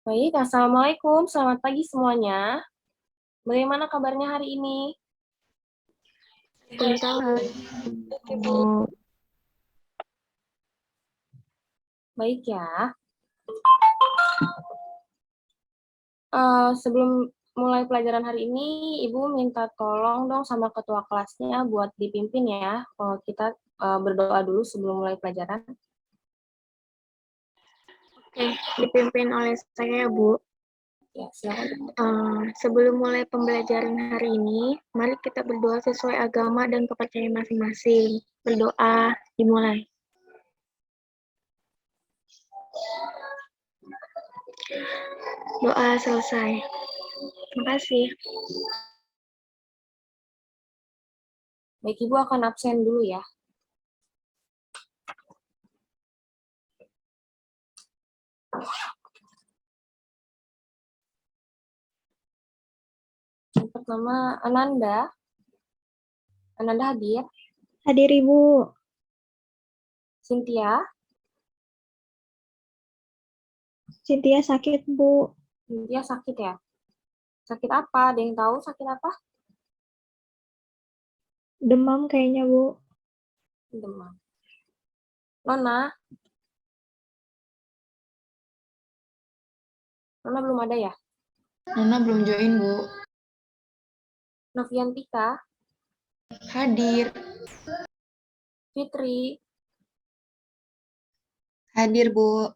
Baik, Assalamualaikum. Selamat pagi semuanya. Bagaimana kabarnya hari ini? Waalaikumsalam. Bu. Baik ya. Sebelum mulai pelajaran hari ini, Ibu minta tolong dong sama ketua kelasnya buat dipimpin ya. Kita berdoa dulu sebelum mulai pelajaran. Oke, dipimpin oleh saya ya, Bu. Ya, silakan. Sebelum mulai pembelajaran hari ini, mari kita berdoa sesuai agama dan kepercayaan masing-masing. Berdoa, dimulai. Doa selesai. Terima kasih. Baik, Ibu akan absen dulu ya. Yang pertama, Ananda. Ananda hadir. Hadir Ibu. Cynthia. Cynthia sakit, Bu. Cynthia sakit ya? Sakit apa? Ada yang tahu sakit apa? Demam kayaknya, Bu. Demam. Nona. Nona belum ada ya? Nona belum join, Bu. Noviantika. Hadir. Fitri. Hadir, Bu.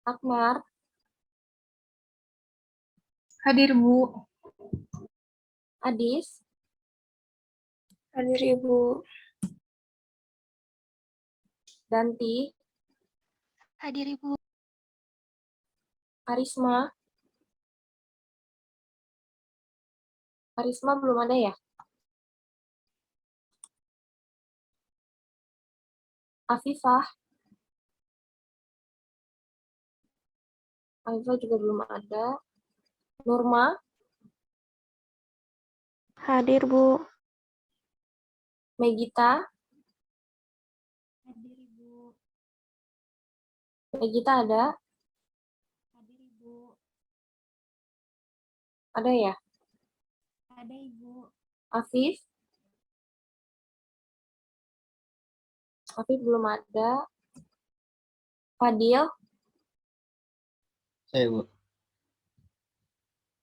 Akbar. Hadir, Bu. Adis. Hadir, Ibu. Danti. Hadir, Ibu. Karisma. Karisma belum ada ya? Afifah. Afifah juga belum ada. Nurma. Hadir, Bu. Megita. Hadir Ibu. Megita ada? Hadir Ibu. Ada ya? Ada Ibu. Afif. Afif belum ada. Fadil. Saya, Bu.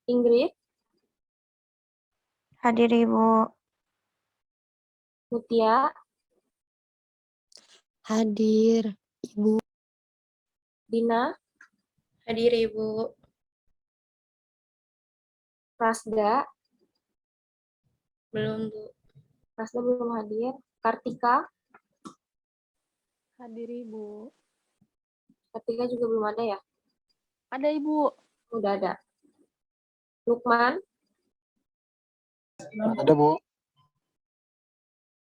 Ingrid. Hadir, Ibu. Mutia. Hadir, Ibu. Dina. Hadir, Ibu. Rasda. Belum, Bu. Rasda belum hadir. Kartika. Hadir Ibu. Kartika juga belum ada ya? Ada Ibu. Udah ada. Lukman. Ada, Bu.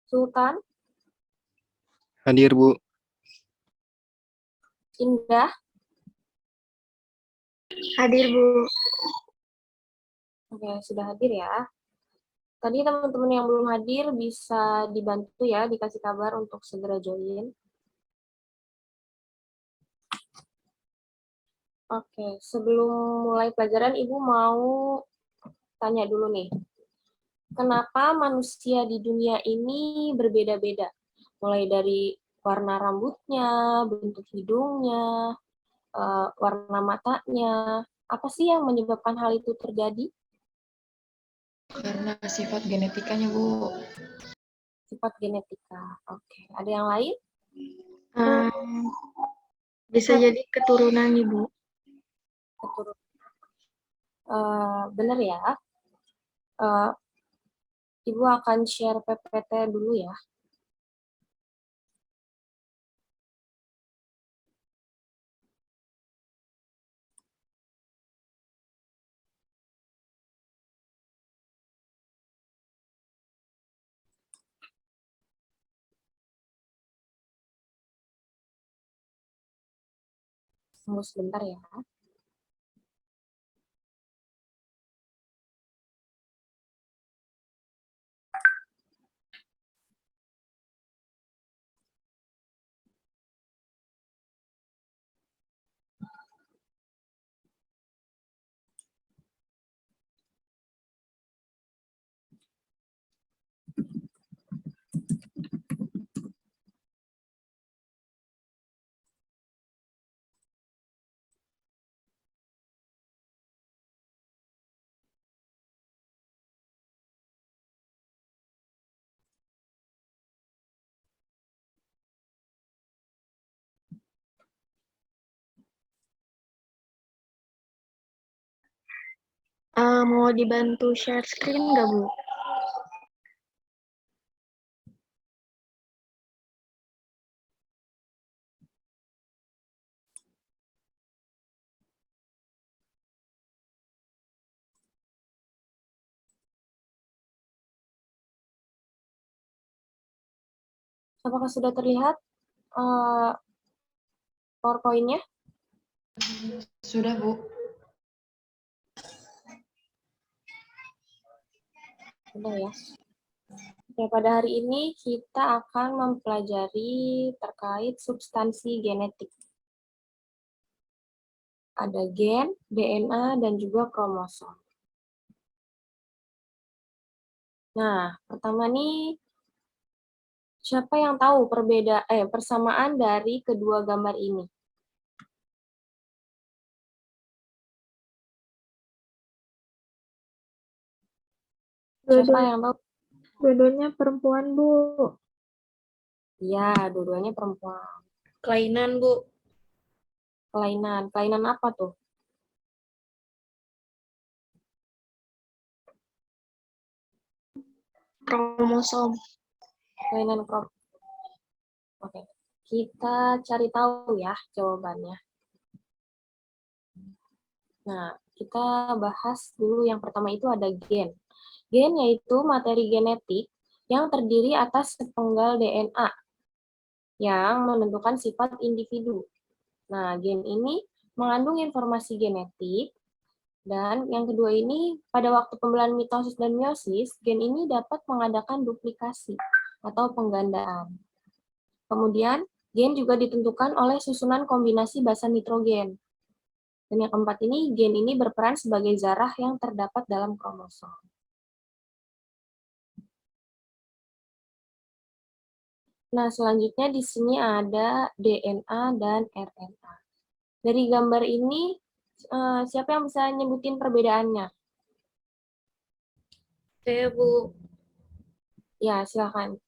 Sultan. Hadir, Bu. Indah. Hadir, Bu. Oke, sudah hadir ya. Tadi teman-teman yang belum hadir bisa dibantu ya, dikasih kabar untuk segera join. Oke, sebelum mulai pelajaran, Ibu mau tanya dulu nih. Kenapa manusia di dunia ini berbeda-beda? Mulai dari warna rambutnya, bentuk hidungnya, warna matanya. Apa sih yang menyebabkan hal itu terjadi? Karena sifat genetikanya, Bu. Sifat genetika. Oke, ada yang lain? Bisa jadi keturunan, Ibu. Benar ya. Ibu akan share PPT dulu ya. Tunggu sebentar ya. Mau dibantu share screen nggak, Bu? Apakah sudah terlihat PowerPoint-nya? Sudah, Bu. Sudah ya. Ya, pada hari ini kita akan mempelajari terkait substansi genetik. Ada gen, DNA, dan juga kromosom. Nah, pertama nih, siapa yang tahu persamaan dari kedua gambar ini? Siapa yang tahu? Dua-duanya perempuan, Bu. Iya, dua-duanya perempuan. Kelainan, Bu. Kelainan. Kelainan apa tuh? Kromosom. Kelainan kromosom. Oke. Kita cari tahu ya jawabannya. Nah, kita bahas dulu yang pertama itu ada gen. Gen yaitu materi genetik yang terdiri atas sepenggal DNA yang menentukan sifat individu. Nah, gen ini mengandung informasi genetik, dan yang kedua ini, pada waktu pembelahan mitosis dan meiosis, gen ini dapat mengadakan duplikasi atau penggandaan. Kemudian, gen juga ditentukan oleh susunan kombinasi basa nitrogen. Dan yang keempat ini, gen ini berperan sebagai zarah yang terdapat dalam kromosom. Nah, selanjutnya di sini ada DNA dan RNA. Dari gambar ini, siapa yang bisa nyebutin perbedaannya? Saya, Bu. Ya, silakan.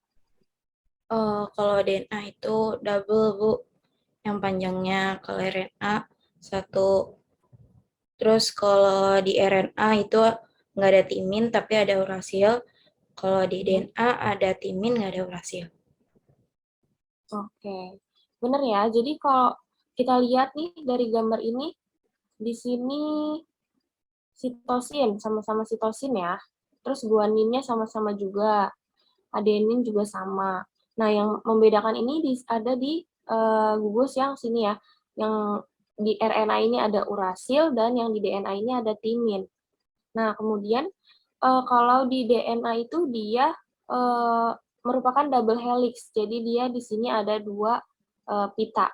Kalau DNA itu double, Bu. Yang panjangnya, kalau RNA satu. Terus kalau di RNA itu nggak ada timin, tapi ada urasil. Kalau di DNA ada timin, nggak ada urasil. Oke, benar ya. Jadi kalau kita lihat nih dari gambar ini, di sini sitosin, sama-sama sitosin ya. Terus guaninnya sama-sama juga, adenin juga sama. Nah, yang membedakan ini ada di gugus yang sini ya, yang di RNA ini ada urasil dan yang di DNA ini ada timin. Nah, kemudian kalau di DNA itu dia merupakan double helix, jadi dia di sini ada dua pita.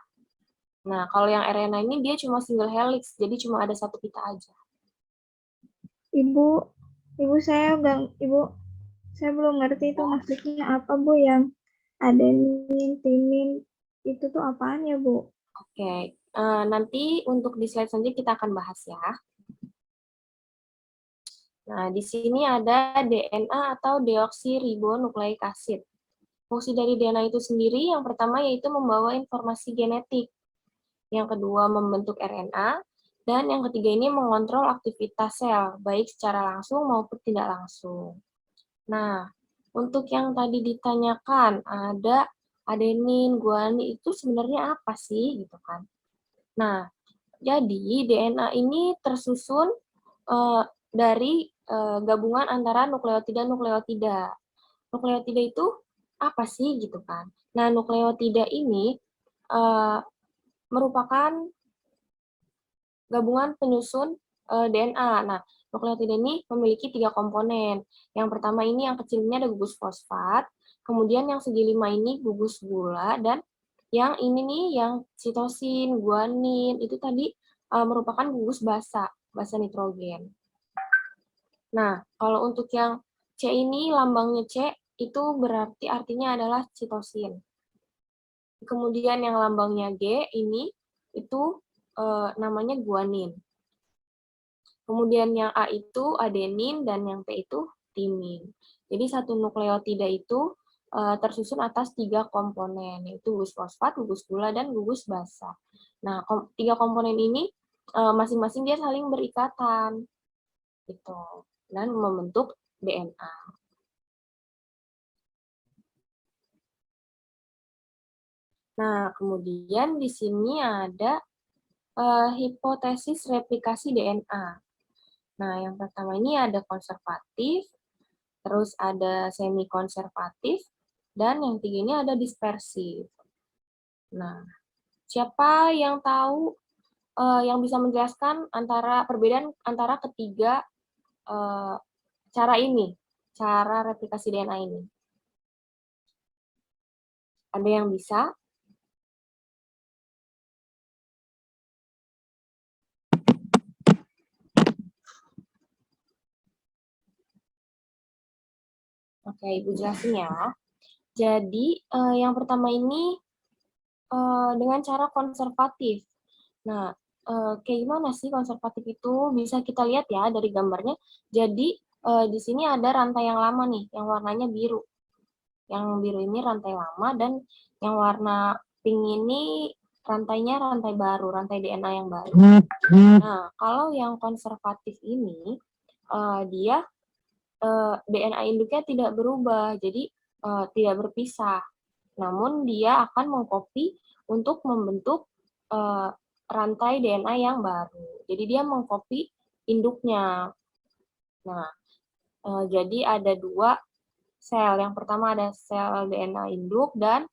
Nah, kalau yang RNA ini dia cuma single helix, jadi cuma ada satu pita aja. Ibu saya belum ngerti itu maksudnya apa, Bu, yang adenin, timin, itu tuh apaan ya, Bu? Oke, nanti untuk di slide selanjutnya kita akan bahas ya. Nah, di sini ada DNA atau deoksiribonukleik acid. Fungsi dari DNA itu sendiri yang pertama yaitu membawa informasi genetik. Yang kedua membentuk RNA, dan yang ketiga ini mengontrol aktivitas sel, baik secara langsung maupun tidak langsung. Nah, untuk yang tadi ditanyakan, ada adenin, guanin, itu sebenarnya apa sih? Gitu kan. Nah, jadi DNA ini tersusun dari gabungan antara nukleotida dan nukleotida. Nukleotida itu apa sih? Gitu kan. Nah, nukleotida ini merupakan gabungan penyusun DNA. Nah, nukleotida ini memiliki 3 komponen. Yang pertama ini yang kecilnya ada gugus fosfat, kemudian yang segi 5 ini gugus gula, dan yang ini nih yang sitosin, guanin, itu tadi merupakan gugus basa nitrogen. Nah, kalau untuk yang C ini lambangnya C itu berarti artinya adalah sitosin. Kemudian yang lambangnya G ini itu namanya guanin. Kemudian yang A itu adenin dan yang T itu timin. Jadi satu nukleotida itu tersusun atas 3 komponen, yaitu gugus fosfat, gugus gula, dan gugus basa. Nah, 3 komponen ini masing-masing dia saling berikatan. gitu, dan membentuk DNA. Nah, kemudian di sini ada hipotesis replikasi DNA. Nah, yang pertama ini ada konservatif, terus ada semi konservatif, dan yang tiga ini ada dispersif. Nah, siapa yang tahu yang bisa menjelaskan antara perbedaan antara ketiga cara ini, cara replikasi DNA ini? Ada yang bisa? Oke, Ibu jelasin ya. Jadi, yang pertama ini dengan cara konservatif. Nah, kayak gimana sih konservatif itu? Bisa kita lihat ya dari gambarnya. Jadi, di sini ada rantai yang lama nih, yang warnanya biru. Yang biru ini rantai lama, dan yang warna pink ini rantainya rantai baru, rantai DNA yang baru. Nah, kalau yang konservatif ini, dia DNA induknya tidak berubah, jadi tidak berpisah. Namun dia akan mengcopy untuk membentuk rantai DNA yang baru. Jadi dia mengcopy induknya. Nah, jadi ada dua sel. Yang pertama ada sel DNA induk, dan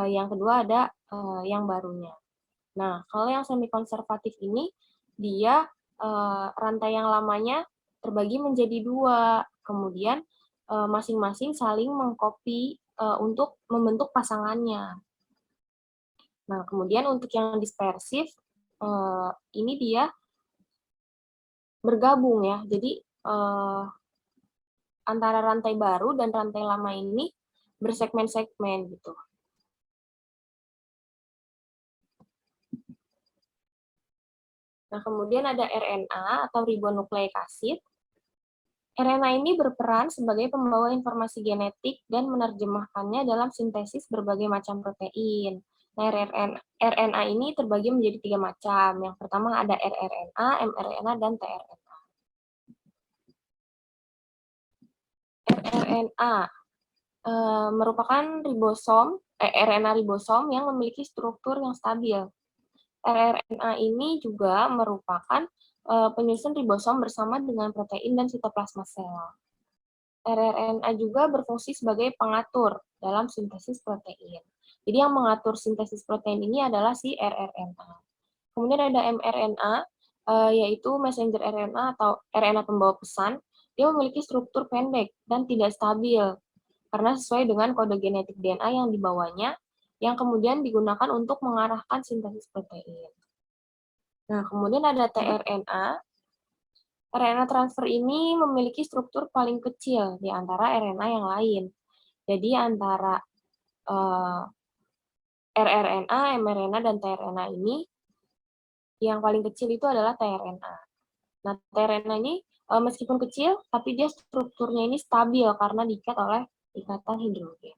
yang kedua ada yang barunya. Nah, kalau yang semi konservatif ini, dia rantai yang lamanya terbagi menjadi dua. Kemudian masing-masing saling mengcopy untuk membentuk pasangannya. Nah, kemudian untuk yang dispersif, ini dia bergabung ya. Jadi antara rantai baru dan rantai lama ini bersegmen-segmen gitu. Nah, kemudian ada RNA atau ribonukleik asid. RNA ini berperan sebagai pembawa informasi genetik dan menerjemahkannya dalam sintesis berbagai macam protein. Nah, RNA ini terbagi menjadi 3 macam. Yang pertama ada rRNA, mRNA, dan tRNA. rRNA merupakan RNA ribosom yang memiliki struktur yang stabil. rRNA ini juga merupakan penyusun ribosom bersama dengan protein dan sitoplasma sel. rRNA juga berfungsi sebagai pengatur dalam sintesis protein. Jadi yang mengatur sintesis protein ini adalah si rRNA. Kemudian ada mRNA, yaitu messenger RNA atau RNA pembawa pesan. Dia memiliki struktur pendek dan tidak stabil, karena sesuai dengan kode genetik DNA yang dibawanya, yang kemudian digunakan untuk mengarahkan sintesis protein. Nah, kemudian ada tRNA. RNA transfer ini memiliki struktur paling kecil di antara RNA yang lain. Jadi antara rRNA, mRNA, dan tRNA ini, yang paling kecil itu adalah tRNA. Nah, tRNA ini meskipun kecil, tapi dia strukturnya ini stabil karena diikat oleh ikatan hidrogen.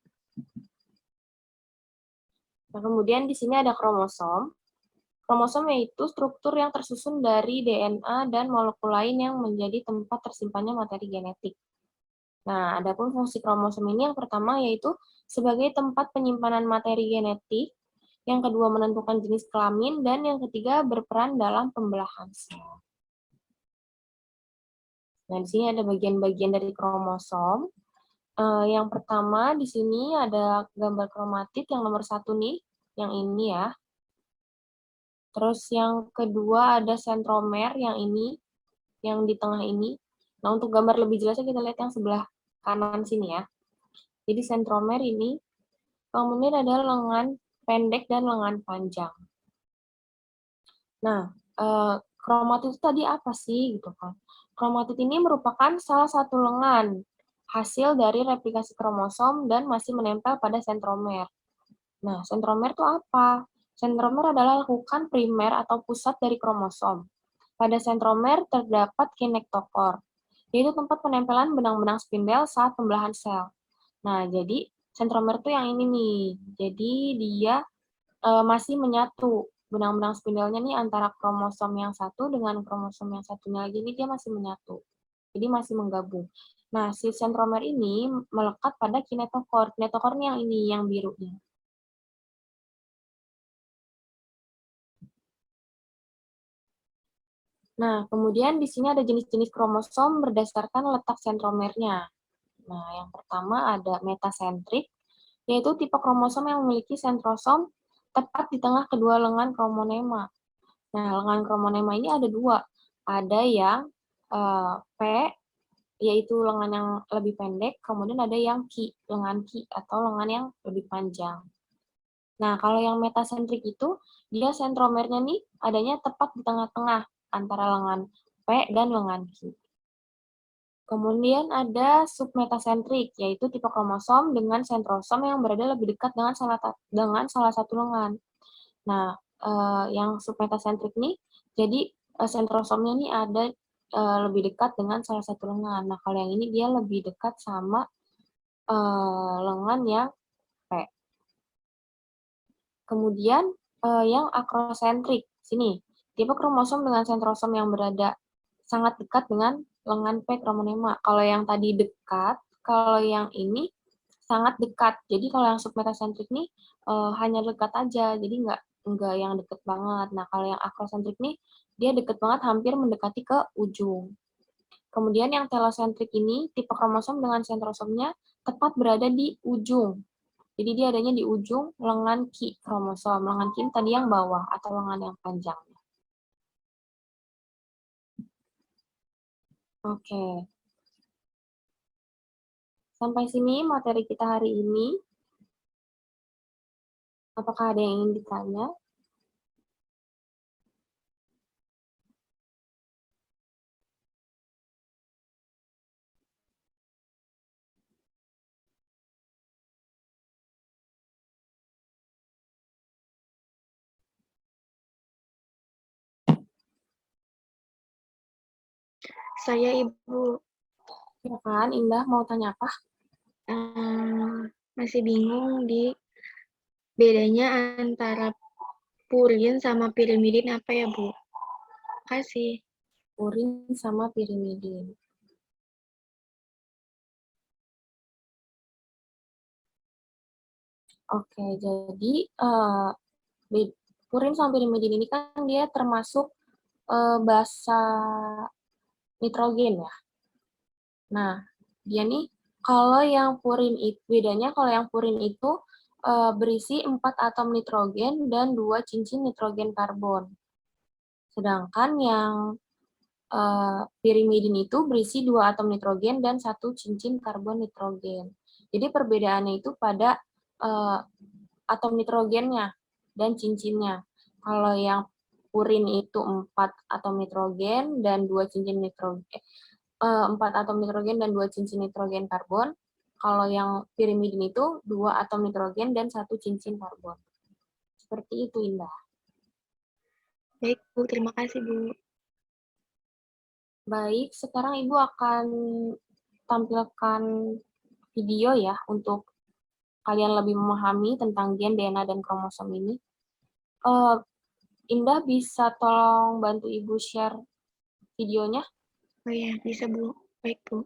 Nah, kemudian di sini ada kromosom. Kromosom yaitu struktur yang tersusun dari DNA dan molekul lain yang menjadi tempat tersimpannya materi genetik. Nah, adapun fungsi kromosom ini yang pertama yaitu sebagai tempat penyimpanan materi genetik, yang kedua menentukan jenis kelamin, dan yang ketiga berperan dalam pembelahan sel. Nah, di sini ada bagian-bagian dari kromosom. Yang pertama di sini ada gambar kromatid yang nomor 1 nih, yang ini ya. Terus yang kedua ada sentromer yang ini, yang di tengah ini. Nah, untuk gambar lebih jelasnya kita lihat yang sebelah kanan sini ya. Jadi sentromer ini, kemudian ada lengan pendek dan lengan panjang. Nah, kromatid itu tadi apa sih gitu kan? Kromatid ini merupakan salah satu lengan hasil dari replikasi kromosom dan masih menempel pada sentromer. Nah, sentromer itu apa? Sentromer adalah lekukan primer atau pusat dari kromosom. Pada sentromer terdapat kinektokor, yaitu tempat penempelan benang-benang spindel saat pembelahan sel. Nah, jadi sentromer itu yang ini nih. Jadi dia masih menyatu. Benang-benang spindelnya nih antara kromosom yang satu dengan kromosom yang satunya lagi ini dia masih menyatu. Jadi masih menggabung. Nah, si sentromer ini melekat pada kinetochore. Kinetochore yang ini, yang birunya. Nah, kemudian di sini ada jenis-jenis kromosom berdasarkan letak sentromernya. Nah, yang pertama ada metasentrik, yaitu tipe kromosom yang memiliki sentrosom tepat di tengah kedua lengan kromonema. Nah, lengan kromonema ini ada dua. Ada yang P, yaitu lengan yang lebih pendek, kemudian ada yang Q, lengan Q, atau lengan yang lebih panjang. Nah, kalau yang metasentrik itu, dia sentromernya nih adanya tepat di tengah-tengah antara lengan P dan lengan Q. Kemudian ada submetasentrik, yaitu tipe kromosom dengan sentrosom yang berada lebih dekat dengan salah satu lengan. Nah, yang submetasentrik nih, jadi sentrosomnya nih ada lebih dekat dengan salah satu lengan. Nah, kalau yang ini dia lebih dekat sama lengan yang P. Kemudian yang akrosentrik, sini, tipe kromosom dengan sentrosom yang berada sangat dekat dengan lengan P kromonema. Kalau yang tadi dekat, kalau yang ini sangat dekat. Jadi kalau yang submetasentrik nih hanya dekat aja, jadi nggak yang deket banget. Nah, kalau yang akrosentrik nih, dia deket banget, hampir mendekati ke ujung. Kemudian yang telosentrik ini, tipe kromosom dengan sentrosomnya tepat berada di ujung. Jadi dia adanya di ujung lengan Q kromosom. Lengan Q tadi yang bawah atau lengan yang panjang. Oke. Sampai sini materi kita hari ini. Apakah ada yang ingin ditanya? Saya Ibu Silakan, Indah mau tanya apa? masih bingung di bedanya antara purin sama pirimidin apa ya, Bu? Kasih. Purin sama pirimidin. Oke, jadi purin sama pirimidin ini kan dia termasuk basa nitrogen ya. Nah, dia nih kalau yang purin itu bedanya kalau yang purin itu berisi 4 atom nitrogen dan 2 cincin nitrogen karbon. Sedangkan yang pirimidin itu berisi 2 atom nitrogen dan 1 cincin karbon nitrogen. Jadi perbedaannya itu pada atom nitrogennya dan cincinnya. Kalau yang purin itu 4 atom nitrogen dan 2 cincin nitrogen, 4 atom nitrogen dan 2 cincin nitrogen karbon. Kalau yang pirimidin itu 2 atom nitrogen dan 1 cincin karbon. Seperti itu, Indah. Baik, Bu. Terima kasih, Bu. Baik, sekarang Ibu akan tampilkan video ya untuk kalian lebih memahami tentang gen, DNA, dan kromosom ini. Indah bisa tolong bantu Ibu share videonya? Oh ya, bisa, Bu. Baik, Bu.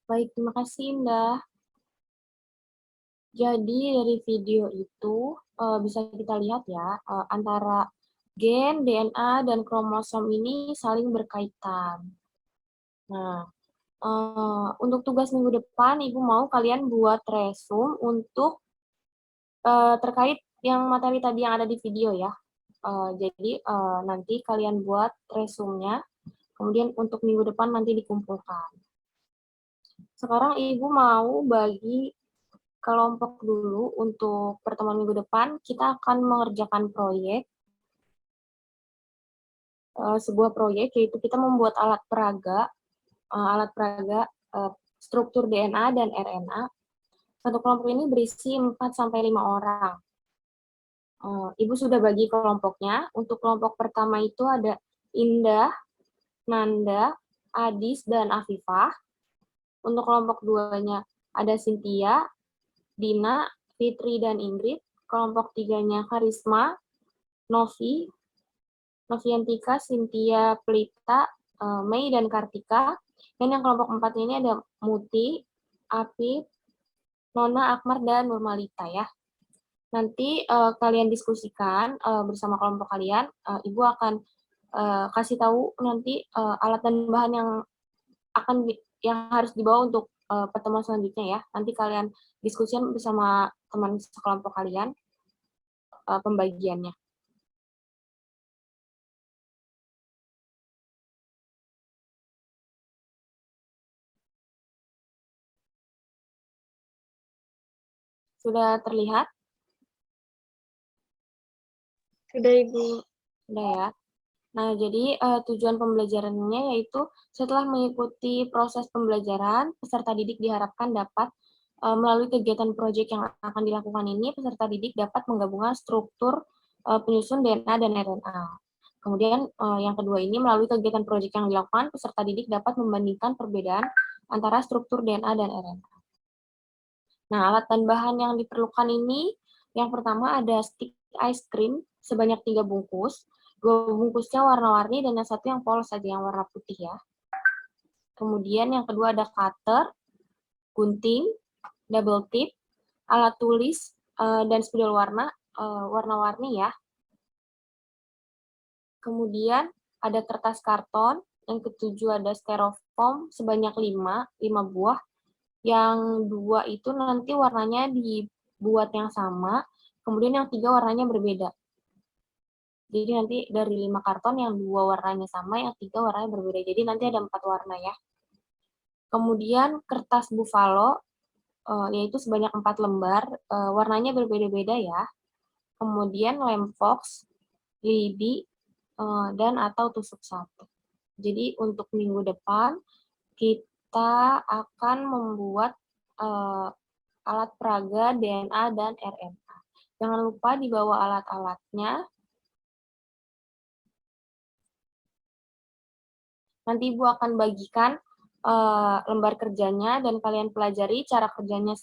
Baik, terima kasih Indah. Jadi dari video itu bisa kita lihat ya, antara gen, DNA, dan kromosom ini saling berkaitan. Nah, untuk tugas minggu depan, Ibu mau kalian buat resume untuk terkait yang materi tadi yang ada di video ya. Jadi nanti kalian buat resume-nya, kemudian untuk minggu depan nanti dikumpulkan. Sekarang Ibu mau bagi kelompok dulu untuk pertemuan minggu depan. Kita akan mengerjakan proyek, sebuah proyek, yaitu kita membuat alat peraga struktur DNA dan RNA. Satu kelompok ini berisi 4-5 orang. Ibu sudah bagi kelompoknya. Untuk kelompok pertama itu ada Indah, Nanda, Adis, dan Afifah. Untuk kelompok duanya ada Cynthia, Dina, Fitri, dan Ingrid. Kelompok tiganya Karisma, Novi, Noviantika, Cynthia, Pelita, Mei, dan Kartika. Dan yang kelompok 4 ini ada Muti, Apip, Nona, Akmar, dan Nurmalita ya. Nanti kalian diskusikan bersama kelompok kalian. Ibu akan kasih tahu nanti alat dan bahan yang harus dibawa untuk pertemuan selanjutnya ya. Nanti kalian diskusikan bersama teman sekelompok kalian pembagiannya. Sudah terlihat? Sudah, Ibu. Sudah ya. Nah, jadi tujuan pembelajarannya yaitu setelah mengikuti proses pembelajaran, peserta didik diharapkan dapat melalui kegiatan proyek yang akan dilakukan ini, peserta didik dapat menggabungkan struktur penyusun DNA dan RNA. Kemudian yang kedua ini, melalui kegiatan proyek yang dilakukan, peserta didik dapat membandingkan perbedaan antara struktur DNA dan RNA. Nah, alat dan bahan yang diperlukan ini, yang pertama ada stick ice cream sebanyak 3 bungkus, 2 bungkusnya warna-warni dan yang satu yang polos saja, yang warna putih ya. Kemudian yang kedua ada cutter, gunting, double tip, alat tulis, dan spidol warna-warni ya. Kemudian ada kertas karton, yang ketujuh ada styrofoam sebanyak 5 buah. Yang 2 itu nanti warnanya dibuat yang sama, kemudian yang 3 warnanya berbeda. Jadi nanti dari 5 karton yang 2 warnanya sama, yang 3 warnanya berbeda. Jadi nanti ada 4 warna ya. Kemudian kertas buffalo, yaitu sebanyak 4 lembar, warnanya berbeda-beda ya. Kemudian lem fox, lidi, dan atau tusuk sate. Jadi untuk minggu depan kita akan membuat alat peraga DNA dan RNA. Jangan lupa dibawa alat-alatnya. Nanti Ibu akan bagikan lembar kerjanya dan kalian pelajari cara kerjanya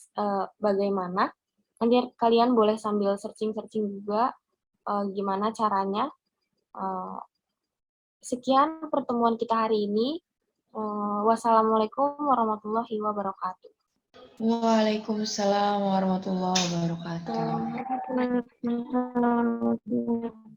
bagaimana. Nanti kalian boleh sambil searching-searching juga gimana caranya. Sekian pertemuan kita hari ini. Wassalamualaikum warahmatullahi wabarakatuh. Waalaikumsalam warahmatullahi wabarakatuh. Waalaikumsalam warahmatullahi wabarakatuh.